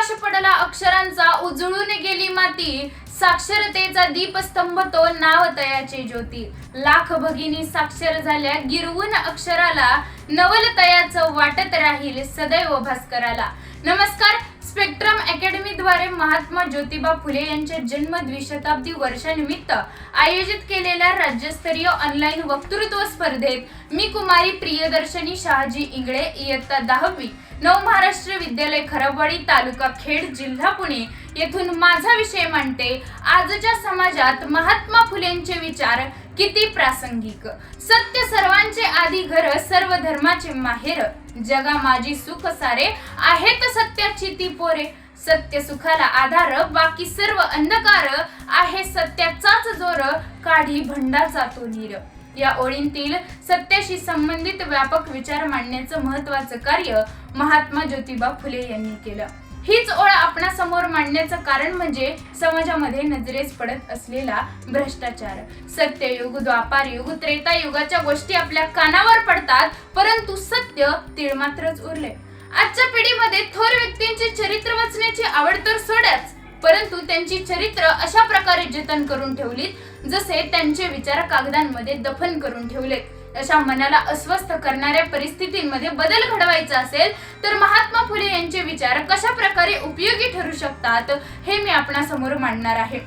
प्रकाश पडला अक्षरांचा, उजळून गेली माती, साक्षरतेचा दीपस्तंभ तो, नाव तयाची ज्योती. लाख भगिनी साक्षर झाल्या, गिरवून अक्षराला, नवलतयाचं वाटत राहील सदैव भास्कराला. नमस्कार. स्पेक्ट्रम अकॅडमी द्वारे महात्मा ज्योतिबा फुले यांच्या जन्म द्विशताब्दी वर्षानिमित्त आयोजित केलेल्या राज्यस्तरीय ऑनलाईन वक्तृत्व स्पर्धेत मी कुमारी प्रियदर्शनी शहाजी इंगळे इयत्ता 10वी नवमहाराष्ट्र विद्यालय खराबवाडी तालुका खेड जिल्हा पुणे येथून माझा विषय मांडते. आजच्या समाजात महात्मा फुलेंचे विचार किती प्रासंगिक. सत्य सर्वांचे आधी घर, सर्व धर्माचे माहेर, जगा माझी सुख सारे, आहेत सत्याची ती पोरे. सत्य सुखाला आधार, बाकी सर्व अंधकार, आहे सत्याचाच जोर, काढी भंडाचा तो नीर. या ओळींतील सत्याशी संबंधित व्यापक विचार मांडण्याचं महत्त्वाचं कार्य महात्मा ज्योतिबा फुले यांनी केलं. हीच ओळ आपणासमोर मांडण्याचं कारण म्हणजे समाजामध्ये नजरेस पडत असलेला भ्रष्टाचार. सत्ययुग, द्वापार युग, त्रेता युगाच्या गोष्टी आपल्या कानावर पडतात, परंतु सत्य तीळ मात्रच उरले. आजच्या पिढीमध्ये थोर व्यक्तींचे चरित्र वाचण्याची आवड तर सोडाच, परंतु त्यांची चरित्र अशा प्रकारे जतन करून ठेवलीत जसे त्यांचे विचार कागदांमध्ये दफन करून ठेवलेत. अशा मनाला अस्वस्थ करणाऱ्या परिस्थितींमध्ये बदल घडवायचा असेल तर महात्मा फुले यांचे विचार कशा प्रकारे उपयोगी ठरू शकतात हे मी आपणासमोर मांडणार आहे.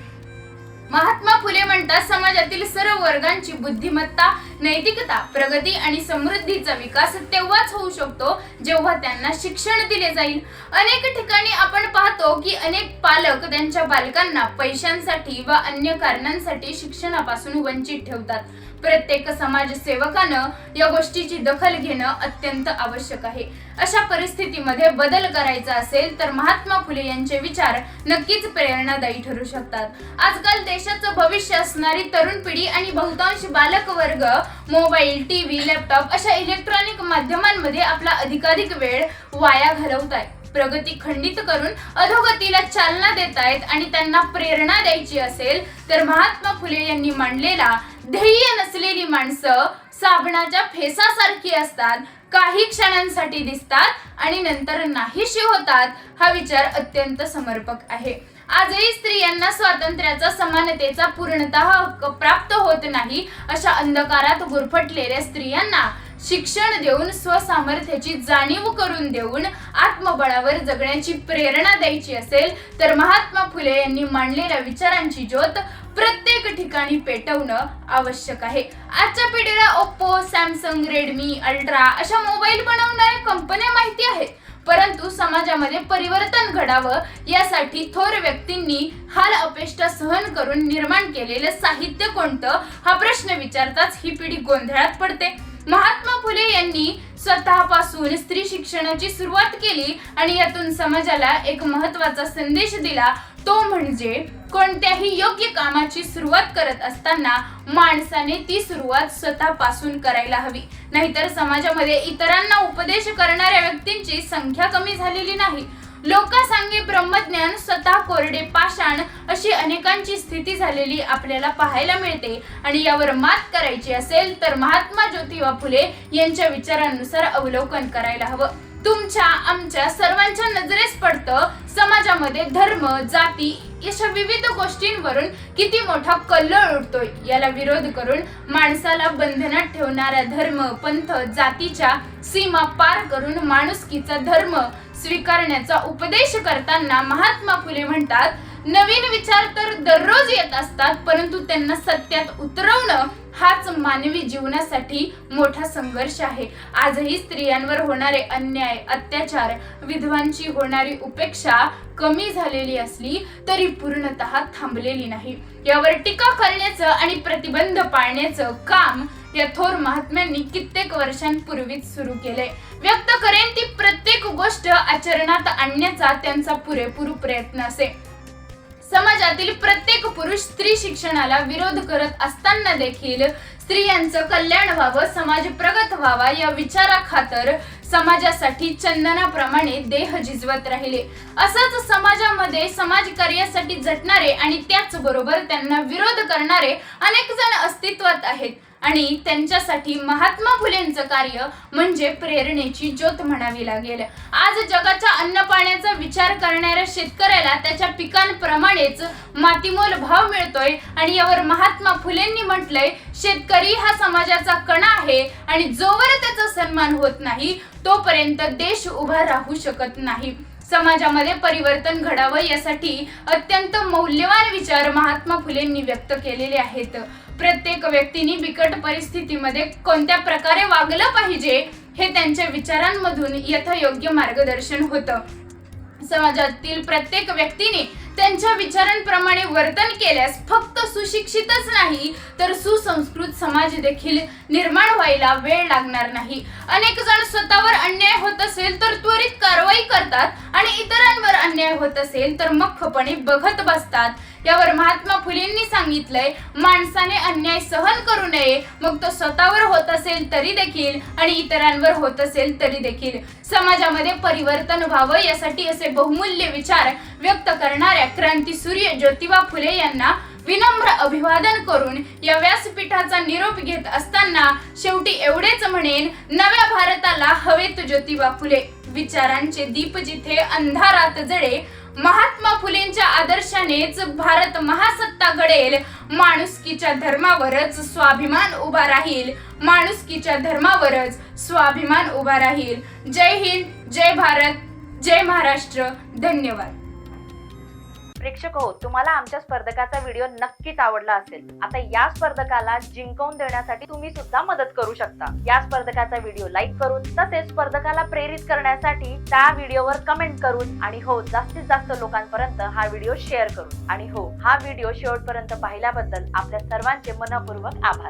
महात्मा फुले म्हणतात, समाजातील सर्व वर्गांची बुद्धिमत्ता, नैतिकता, प्रगती आणि समृद्धीचा विकास तेव्हाच होऊ शकतो जेव्हा त्यांना शिक्षण दिले जाईल. अनेक ठिकाणी आपण पाहतो की अनेक पालक त्यांच्या बालकांना पैशांसाठी व अन्य कारणांसाठी शिक्षणापासून वंचित ठेवतात. प्रत्येक समाजसेवकानं या गोष्टीची दखल घेणं अत्यंत आवश्यक आहे. अशा परिस्थितीमध्ये बदल करायचा असेल तर महात्मा फुले यांचे विचार नक्कीच प्रेरणादायी ठरू शकतात. आजकाल देशाचं भविष्य असणारी तरुण पिढी आणि बहुतांश बालक वर्ग मोबाईल, टीव्ही, लॅपटॉप अशा इलेक्ट्रॉनिक माध्यमांमध्ये आपला अधिकाधिक वेळ वाया घालवताय. प्रगती खंडित करून अधोगतीला चालना देत आहेत आणि त्यांना प्रेरणा द्यायची असेल तर महात्मा फुले यांनी मांडलेला ध्येय नसलेली माणसं साबणाच्या फेसासारखी असतात, काही क्षणांसाठी दिसतात आणि नंतर नाहीशी होतात, हा विचार अत्यंत समर्पक आहे. आजही स्त्रियांना स्वातंत्र्याचा, समानतेचा पूर्णतः हक्क प्राप्त होत नाही. अशा अंधकारात गुरफटलेल्या स्त्रियांना शिक्षण देऊन, स्वसामर्थ्याची जाणीव करून देऊन आत्मबळावर जगण्याची प्रेरणा द्यायची असेल तर महात्मा फुले यांनी मांडलेल्या विचारांची ज्योत प्रत्येक ठिकाणी पेटवणं आवश्यक आहे. आजच्या पिढीला ओप्पो, सॅमसंग, रेडमी, अल्ट्रा अशा मोबाईल बनवणाऱ्या कंपन्या माहिती आहेत, परंतु समाजामध्ये परिवर्तन घडावं यासाठी थोर व्यक्तींनी हाल अपेष्टा सहन करून निर्माण केलेलं साहित्य कोणतं, हा प्रश्न विचारताच ही पिढी गोंधळात पडते. महात्मा फुले यांनी स्वतःपासून स्त्री शिक्षणाची सुरुवात केली आणि यातून समाजाला एक महत्त्वाचा संदेश दिला, तो म्हणजे कोणत्याही योग्य कामाची सुरुवात करत असताना माणसाने ती सुरुवात स्वतःपासून करायला हवी. नाहीतर समाजामध्ये इतरांना उपदेश करणाऱ्या व्यक्तींची संख्या कमी झालेली नाही. लोकांसांगे ब्रह्मज्ञान, स्वतः कोरडे पाषाण अशी अनेकांची स्थिती झालेली आपल्याला पाहायला मिळते. आणि यावर मात करायची असेल तर महात्मा ज्योतिबा फुले यांच्या विचारांनुसार अवलोकन करायला हवं. तुमच्या, आमच्या सर्वांच्या नजरेस पडतं समाजामध्ये धर्म, जाती अशा विविध गोष्टींवरून किती मोठा कल्लोळ उडतोय. याला विरोध करून माणसाला बंधनात ठेवणाऱ्या धर्म, पंथ, जातीच्या सीमा पार करून माणुसकीचा धर्म स्वीकारण्याचा उपदेश करताना महात्मा फुले म्हणतात, नवीन विचार तर दररोज येत असतात, परंतु त्यांना सत्यात उतरवणं हाच मानवी जीवनासाठी मोठा संघर्ष आहे. आजही स्त्रियांवर होणारे अन्याय, अत्याचार, विधवांची होणारी उपेक्षा कमी झालेली असली तरी पूर्णतः थांबलेली नाही. यावर टीका करण्याचं आणि प्रतिबंध पाळण्याचं काम या थोर महात्म्यांनी कित्येक वर्षांपूर्वीच सुरू केले. व्यक्त करेन ती प्रत्येक गोष्ट आचरणात आणण्याचा त्यांचा पुरेपूर प्रयत्न असे. समाजातील प्रत्येक पुरुष स्त्री शिक्षणाला विरोध करत असताना देखील स्त्रियांचं कल्याण व्हावं, समाज प्रगत व्हावा या विचाराखातर समाजासाठी चंदनाप्रमाणे देह झिजवत राहिले. असंच समाजामध्ये समाजकार्यासाठी झटणारे आणि त्याचबरोबर त्यांना विरोध करणारे अनेक जण अस्तित्वात आहेत आणि त्यांच्यासाठी महात्मा फुलेंचं कार्य म्हणजे प्रेरणेची ज्योत म्हणावी लागेल। आज जगाच्या अन्न पाण्याचा विचार करणाऱ्या शेतकऱ्याला त्याच्या पिकांप्रमाणेच मातीमोल भाव मिळतोय आणि यावर महात्मा फुलेंनी म्हटलंय, शेतकरी हा समाजाचा कणा आहे आणि जोवर त्याचा सन्मान होत नाही तोपर्यंत देश उभा राहू शकत नाही। समाजामध्ये परिवर्तन घडावं यासाठी अत्यंत मौल्यवान विचार महात्मा फुलेंनी व्यक्त केलेले आहेत। प्रत्येक व्यक्तीने बिकट परिस्थितीमध्ये कोणत्या प्रकारे वागलं पाहिजे हे त्यांच्या विचारांमधून यथायोग्य मार्गदर्शन होतं। समाजातील प्रत्येक व्यक्तीने त्यांच्या विचारांप्रमाणे वर्तन केल्यास फक्त सुशिक्षितच नाही तर सुसंस्कृत समाज देखील निर्माण व्हायला वेळ लागणार नाही। अनेक जण स्वतःवर अन्याय होत असेल तर त्वरित कारवाई करतात आणि इतरांवर अन्याय होत असेल तर मख्खपणे बघत बसतात। यावर महात्मा फुलेंनी सांगितलंय, माणसाने अन्याय सहन करू नये, मग तो स्वतःवर होत असेल तरी देखील आणि इतरांवर होत असेल तरी देखील। समाजामध्ये परिवर्तन व्हावं यासाठी असे बहुमूल्य विचार व्यक्त करणाऱ्या क्रांतीसूर्य ज्योतिबा फुले यांना विनम्र अभिवादन करून या व्यासपीठाचा निरोप घेत असताना शेवटी एवढेच म्हणेन, नव्या भारताला हवेत ज्योतिबा फुले, विचारांचे दीप जिथे अंधारात जळे, महात्मा फुलेंच्या आदर्शानेच भारत महासत्ता घडेल, माणुसकीच्या धर्मावरच स्वाभिमान उभा राहील, माणुसकीच्या धर्मावरच स्वाभिमान उभा राहील। जय हिंद, जय भारत, जय महाराष्ट्र, धन्यवाद। प्रेक्षक हो, तुम्हाला आमच्या स्पर्धकाचा व्हिडिओ नक्कीच आवडला असेल। आता या स्पर्धकाला जिंकवून देण्यासाठी तुम्ही सुद्धा मदत करू शकता। या स्पर्धकाचा व्हिडिओ लाईक करून, तसेच स्पर्धकाला प्रेरित करण्यासाठी त्या व्हिडिओवर कमेंट करून आणि हो, जास्तीत जास्त लोकांपर्यंत हा व्हिडिओ शेअर करून आणि हो, हा व्हिडिओ शेवटपर्यंत पाहिल्याबद्दल आपल्या सर्वांचे मनपूर्वक आभार।